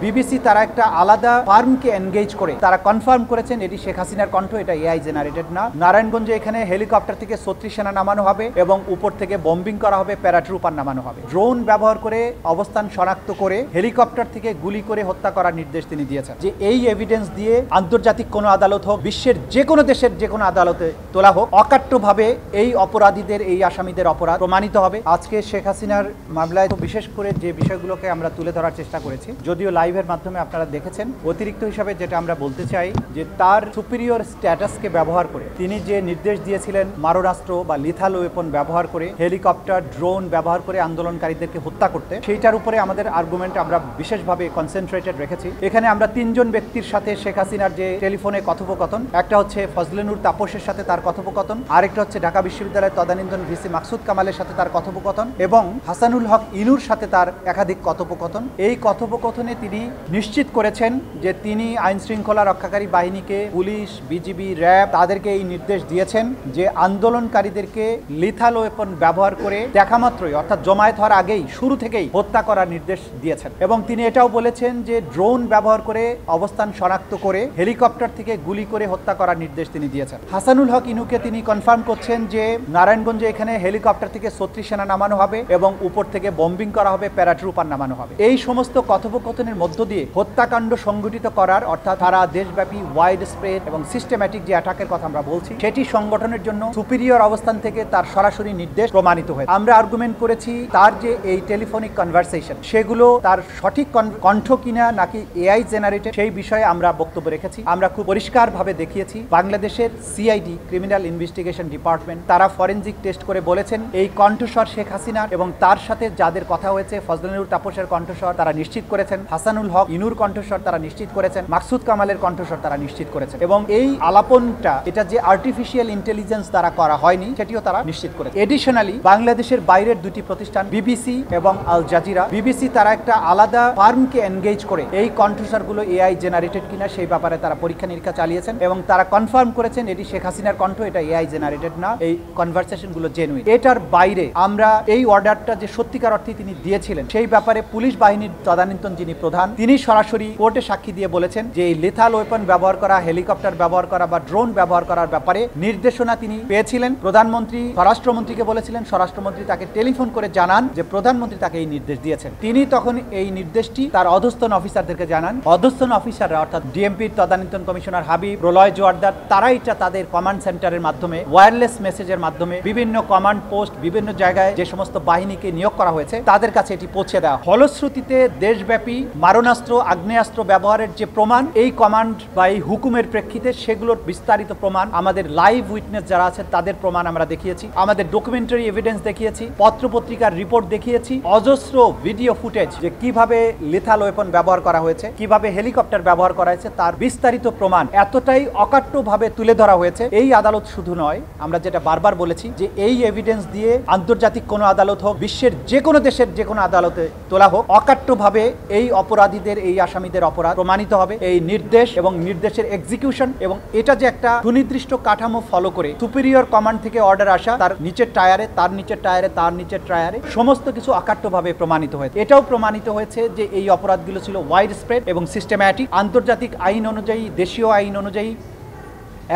BBC তারা একটা আলাদা ফার্মকে এনগেজ করে তারা কনফার্ম করেছেন এটি শেখ হাসিনার কণ্ঠ, এটা এআই জেনারেটেড না। নারায়ণগঞ্জে এখানে হেলিকপ্টার থেকে ৩৬ সেনা নামানো হবে এবং উপর থেকে বম্বিং করা হবে, প্যারাট্রুপার নামানো হবে। ড্রোন ব্যবহার করে অবস্থান শনাক্ত করে হেলিকপ্টার থেকে গুলি করে হত্যা করার নির্দেশ তিনি দিয়েছেন। যে এই এভিডেন্স দিয়ে আন্তর্জাতিক কোনো আদালত হোক, বিশ্বের যে কোনো দেশের যে কোনো আদালতে তোলা হোক, অকাট্যভাবে এই অপরাধীদের, এই আসামিদের অপরাধ প্রমাণিত হবে। আজকে শেখ হাসিনার মামলায় বিশেষ করে যে বিষয়গুলোকে আমরা তুলে ধরার চেষ্টা করেছি, যদিও লাইভের মাধ্যমে আপনারা দেখেছেন, অতিরিক্ত হিসাবে যেটা আমরা বলতে চাই যে তার সুপিরিয়র স্ট্যাটাসকে ব্যবহার করে তিনি যে নির্দেশ দিয়েছিলেন মারণাস্ত্র বা লিথাল ওয়েপন ব্যবহার করে, হেলিকপ্টার, ড্রোন ব্যবহার করে আন্দোলনকারীদেরকে হত্যা করতে, সেইটার উপরে আমাদের আর্গুমেন্ট আমরা বিশেষভাবে কনসেন্ট্রেটেড রেখেছি। এখানে আমরা 3 জন ব্যক্তির সাথে শেখ হাসিনার যে টেলিফোনে কথোপকথন, একটা হচ্ছে ফজলে নূর তাপসের সাথে তার কথোপকথন, আরেকটা হচ্ছে ঢাকা বিশ্ববিদ্যালয়ের তদানীন্তন ভিসি মাকসুদ কামালের সাথে তার কথোপকথন এবং হাসানুল হক ইনুর সাথে তার একাধিক কথোপকথন। এই কথোপকথনে তিনি নিশ্চিত করেছেন যে তিনি আইন শৃঙ্খলা রক্ষাকারী বাহিনীকে, পুলিশ, বিজিবি, র্যাব তাদেরকে এই নির্দেশ দিয়েছেন যে আন্দোলনকারীদেরকে লিথাল ওয়েপন ব্যবহার করে দেখামাত্রই, অর্থাৎ জমায়েত হওয়ার আগেই, শুরু থেকেই হত্যা করার নির্দেশ দিয়েছেন। এবং তিনি এটাও বলেছেন যে ড্রোন ব্যবহার করে অবস্থান শনাক্ত করে হেলিকপ্টার থেকে গুলি করে হত্যা করার নির্দেশ তিনি দিয়েছেন। হাসানুল হক ইনুকে তিনি কনফার্ম করছেন যে নারায়ণগঞ্জে এখানে হেলিকপ্টার থেকে ৩৬ সেনা নামানো হবে এবং উপর থেকে বম্বিং করা হবে, প্যারাট্রুপার নামানো হবে। এই সমস্ত কথোপকথনের মধ্য দিয়ে হত্যাকাণ্ড সংগঠিত করার, অর্থাৎ সারা দেশব্যাপী ওয়াইড স্প্রেড এবং সিস্টেম্যাটিক যে অ্যাটাকের কথা আমরা বলছি, সেটি সংগঠনের জন্য সুপিরিয়র অবস্থান থেকে তার সরাসরি নির্দেশ প্রমাণিত হয়েছে। আমরা আর্গুমেন্ট করেছি তার যে এই টেলিফোনিক কনভারসেশন, সেগুলো তার সঠিক কণ্ঠ কিনা নাকি এআই জেনারেটেড, সেই বিষয়ে আমরা বক্তব্য রেখেছি। আমরা খুব পরিষ্কারভাবে দেখিয়েছি বাংলাদেশের সিআইডি, ক্রিমিনাল ইনভেস্টিগেশন ডিপার্টমেন্ট, তারা ফরেনজিক টেস্ট করে বলেছেন এই কণ্ঠস্বর শেখ হাসিনার এবং তার সাথে যাদের কথা হয়েছে, ফজলে নূর তাপসের কণ্ঠস্বর তারা নিশ্চিত করেছেন, হাসানুল হক ইনুর কণ্ঠস্বর তারা নিশ্চিত করেছেন, মাকসুদ কামালের কণ্ঠস্বর তারা নিশ্চিত করেছেন। এবং এই আলাপনটা এটা যে আর্টিফিশিয়াল ইন্টেলিজেন্স দ্বারা করা হয়নি, সেটিও তারা নিশ্চিত করেছে। এডিশনালি বাংলাদেশের বাইরের 2টি প্রতিষ্ঠান বিবিসি এবং আল জাজিরা, বিবিসি তারা একটা আলাদা ফার্মকে এনগেজ করে এই কণ্ঠস্বরগুলো এআই জেনারেটেড কিনা সেই ব্যাপারে তারা পরীক্ষা নিরীক্ষা চালিয়েছেন এবং তারা কনফার্ম করেছেন এটি শেখ হাসিনার কণ্ঠ, এটা এআই জেনারেটেড না, এই কনভারসেশনগুলো জেনুইন। এটার বাইরে আমরা এই অর্ডারটা যে সত্যিকার অর্থে তিনি দিয়েছিলেন, সেই ব্যাপারে পুলিশ বাহিনীর তদানীন্তন যিনি প্রধান, তিনি সরাসরি কোর্টে সাক্ষী দিয়ে বলেছেন যে এই লিথাল ওয়েপন ব্যবহার করা, হেলিকপ্টার ব্যবহার করা বা ড্রোন ব্যবহার করার ব্যাপারে নির্দেশনা তিনি পেয়েছিলেন। প্রধানমন্ত্রী স্বরাষ্ট্রমন্ত্রীকে বলেছিলেন, স্বরাষ্ট্রমন্ত্রী তাকে টেলিফোন করে জানান যে প্রধানমন্ত্রী তাকে এই নির্দেশ দিয়েছেন। তিনি তখন এই নির্দেশটি তার অধস্তন অফিসারদেরকে জানান। অধস্তন অফিসাররা অর্থাৎ ডিএমপির তদানীন্তন কমিশনার হাবিব, প্রলয় জোয়ারদার, তারা এটা তাদের কমান্ড সেন্টারের মাধ্যমে, ওয়্যারলেস মেসেজের মাধ্যমে বিভিন্ন কমান্ড পোস্ট, বিভিন্ন জায়গায় যে সমস্ত বাহিনীকে নিয়োগ করা হয়েছে তাদের কাছে এটি পৌঁছে দেওয়া। ফলশ্রুতিতে দেশব্যাপী মারণাস্ত্র, আগ্নেয়াস্ত্র ব্যবহারের যে প্রমাণ, এই কমান্ড বা এই হুকুমের প্রেক্ষিতে সেগুলোর বিস্তারিত প্রমাণ, আমাদের লাইভ উইটনেস যারা আছে তাদের প্রমাণ আমরা দেখিয়েছি, আমাদের ডকুমেন্টারি এভিডেন্স দেখিয়েছি, পত্রপত্রিকার রিপোর্ট দেখিয়েছি, অজস্র ভিডিও ফুটেজ যে কিভাবে লিথাল ওয়েপন ব্যবহার করা হয়েছে, কিভাবে হেলিকপ্টার ব্যবহার করা হয়েছে, তার বিস্তারিত প্রমাণ এতটাই অকাট্যভাবে তুলে ধরা হয়েছে। এই আদালত শুধু নয়, আমরা যেটা বারবার বলেছি যে এই এভিডেন্স দিয়ে আন্তর্জাতিক কোনো আদালত হোক, বিশ্বের যে কোনো দেশের যে কোনো আদালতে তোলা হোক, অকাট্যভাবে এই অপরাধীদের, এই আসামিদের অপরাধ প্রমাণিত হবে। এই নির্দেশ এবং নির্দেশের এক্সিকিউশন এবং এটা যে একটা সুনির্দিষ্ট কাঠামো ফলো করে সুপিরিয়র কমান্ড থেকে অর্ডার আসা, তার নিচের টায়ারে, তার নিচের টায়ারে, তার নিচের টায়ারে, সমস্ত কিছু অকাট্যভাবে প্রমাণিত হয়েছে। এটাও প্রমাণিত হয়েছে যে এই অপরাধগুলো ছিল ওয়াইড স্প্রেড এবং সিস্টেম্যাটিক। আন্তর্জাতিক আইন অনুযায়ী, দেশীয় আইন অনুযায়ী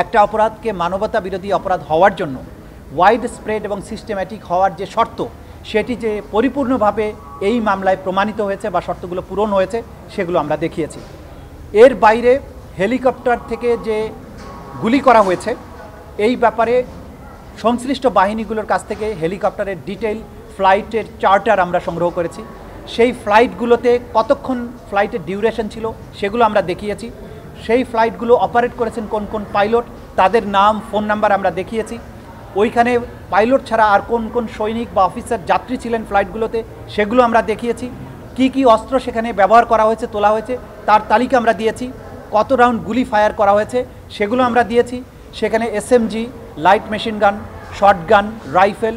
একটা অপরাধকে মানবতা বিরোধী অপরাধ হওয়ার জন্য ওয়াইড স্প্রেড এবং সিস্টেম্যাটিক হওয়ার যে শর্ত, সেটি যে পরিপূর্ণভাবে এই মামলায় প্রমাণিত হয়েছে বা শর্তগুলো পূরণ হয়েছে, সেগুলো আমরা দেখিয়েছি। এর বাইরে হেলিকপ্টার থেকে যে গুলি করা হয়েছে, এই ব্যাপারে সংশ্লিষ্ট বাহিনীগুলোর কাছ থেকে হেলিকপ্টারের ডিটেইল ফ্লাইটের চার্টার আমরা সংগ্রহ করেছি। সেই ফ্লাইটগুলোতে কতক্ষণ ফ্লাইটের ডিউরেশন ছিল সেগুলো আমরা দেখিয়েছি। সেই ফ্লাইটগুলো অপারেট করেছেন কোন কোন পাইলট, তাদের নাম, ফোন নাম্বার আমরা দেখিয়েছি। ওইখানে পাইলট ছাড়া আর কোন কোন সৈনিক বা অফিসার যাত্রী ছিলেন ফ্লাইটগুলোতে, সেগুলো আমরা দেখিয়েছি। কি কি অস্ত্র সেখানে ব্যবহার করা হয়েছে, তোলা হয়েছে, তার তালিকা আমরা দিয়েছি। কত রাউন্ড গুলি ফায়ার করা হয়েছে সেগুলো আমরা দিয়েছি। সেখানে SMG, light machine gun, short gun, rifle,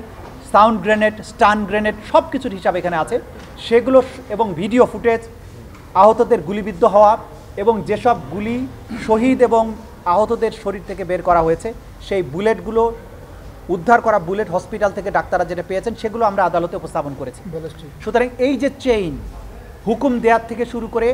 sound grenade, stun grenade, সব কিছুর হিসাব এখানে আছে। সেগুলো এবং ভিডিও ফুটেজ, আহতদের গুলিবিদ্ধ হওয়া এবং যেসব গুলি শহীদ এবং আহতদের শরীর থেকে বের করা হয়েছে, সেই বুলেটগুলো, উদ্ধার করা বুলেট হসপিটাল থেকে ডাক্তাররা যেটা পেয়েছেন, সেগুলো আমরা আদালতে উপস্থাপন করেছি। সুতরাং এই যে চেইন, হুকুম দেওয়ার থেকে শুরু করে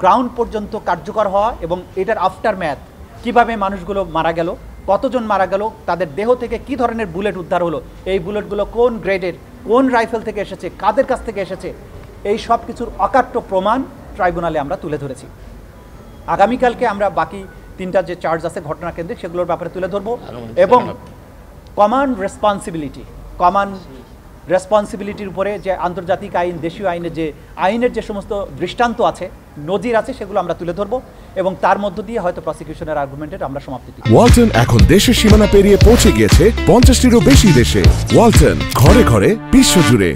গ্রাউন্ড পর্যন্ত কার্যকর হওয়া এবং এটার আফটার ম্যাথ, কীভাবে মানুষগুলো মারা গেল, কতজন মারা গেল, তাদের দেহ থেকে কি ধরনের বুলেট উদ্ধার হলো, এই বুলেটগুলো কোন গ্রেডের, কোন রাইফেল থেকে এসেছে, কাদের কাছ থেকে এসেছে, এই সব কিছুর অকাট্য প্রমাণ ট্রাইব্যুনালে আমরা তুলে ধরেছি। আগামীকালকে আমরা বাকি 3টা যে চার্জ আছে ঘটনাকেন্দ্রিক সেগুলোর ব্যাপারে তুলে ধরবো এবং কমন রেসপন্সিবিলিটির উপরে যে আন্তর্জাতিক আইন, দেশীয় আইনের যে সমস্ত দৃষ্টান্ত আছে, নজির আছে, সেগুলো আমরা তুলে ধরবো এবং তার মধ্য দিয়ে হয়তো প্রসিকিউশনের আর্গুমেন্টের আমরা সমাপ্তি দিই। ওয়ালটন এখন দেশের সীমানা পেরিয়ে পৌঁছে গিয়েছে 50টিরও বেশি দেশে। ওয়ালটন, ঘরে ঘরে বিশ্বজুড়ে।